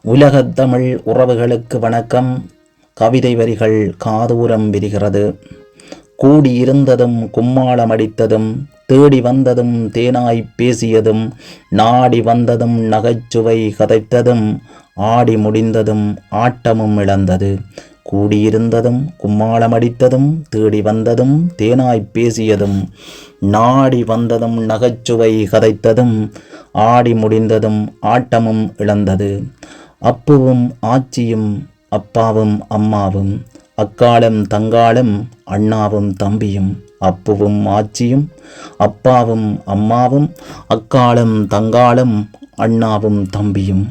உலகத் தமிழ் உறவுகளுக்கு வணக்கம். கவிதை வரிகள் காதூரம் விரிகிறது. கூடியிருந்ததும் கும்மாளமடித்ததும், தேடி வந்ததும் தேனாய்ப் பேசியதும், நாடி வந்ததும் நகைச்சுவை கதைத்ததும், ஆடி முடிந்ததும் ஆட்டமும் இழந்தது. கூடியிருந்ததும் கும்மாளமடித்ததும், தேடி வந்ததும் தேனாய்ப் பேசியதும், நாடி வந்ததும் நகைச்சுவை கதைத்ததும், ஆடி முடிந்ததும் ஆட்டமும் இழந்தது. அப்புவும் ஆச்சியும் அப்பாவும் அம்மாவும், அக்காலும் தங்காலும் அண்ணாவும் தம்பியும். அப்புவும் ஆச்சியும் அப்பாவும் அம்மாவும், அக்காலும் தங்காலும் அண்ணாவும் தம்பியும்.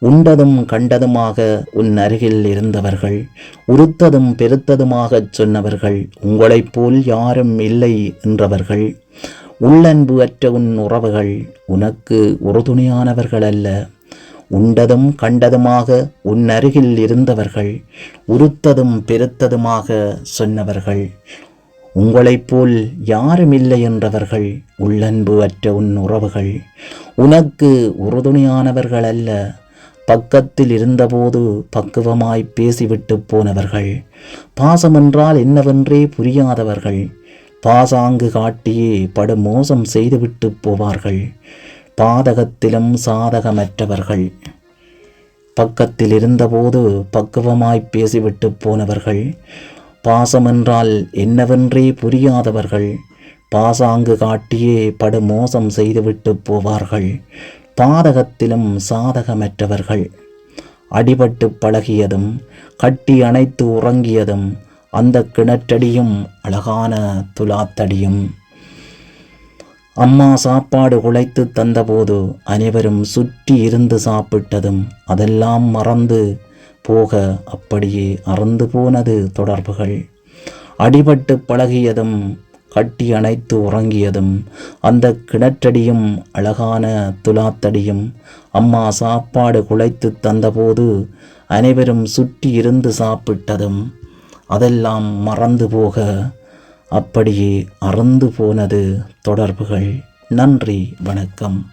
உண்டதும் கண்டதுமாக உன் அருகில் இருந்தவர்கள், உருத்ததும் பெருத்ததுமாகச் சொன்னவர்கள், உங்களைப் போல் யாரும் இல்லை என்றவர்கள். உள்ளன்பு அற்ற உன் உறவுகள் உனக்கு உறுதுணையானவர்கள் அல்ல. உண்டதும் கண்டதுமாக உன் அருகில் இருந்தவர்கள், உருத்ததும் பெருத்ததுமாக சொன்னவர்கள், உங்களைப் போல் யாரும் இல்லை என்றவர்கள். உள்ளன்பு அற்ற உன் உறவுகள் உனக்கு உறுதுணையானவர்கள் அல்ல. பக்கத்தில் இருந்தபோது பக்குவமாய் பேசிவிட்டு போனவர்கள், பாசமென்றால் என்னவென்றே புரியாதவர்கள், பாசாங்கு காட்டியே படுமோசம் செய்துவிட்டு போவார்கள். பாதகத்திலும் சாதகமற்றவர்கள், பக்கத்தில் இருந்தபோது பக்குவமாய் பேசிவிட்டு போனவர்கள், பாசமென்றால் என்னவென்றே புரியாதவர்கள், பாசாங்கு காட்டியே படுமோசம் செய்துவிட்டு போவார்கள். பாதகத்திலும் சாதகமற்றவர்கள். அடிபட்டு பழகியதும் கட்டி அணைத்து உறங்கியதும், அந்த கிணற்றடியும் அழகான துலாத்தடியும். அம்மா சாப்பாடு குழைத்து தந்தபோது அனைவரும் சுற்றி இருந்து சாப்பிட்டதும், அதெல்லாம் மறந்து போக அப்படியே அறந்து போனது தொடர்புகள். அடிபட்டு பழகியதும் கட்டி அணைத்து உறங்கியதும், அந்த கிணற்றடியும் அழகான துலாத்தடியும். அம்மா சாப்பாடு குழைத்து தந்தபோது அனைவரும் சுற்றி இருந்து சாப்பிட்டதும், அதெல்லாம் மறந்து போக அப்படியே அறந்து போனது தொடர்புகள். நன்றி, வணக்கம்.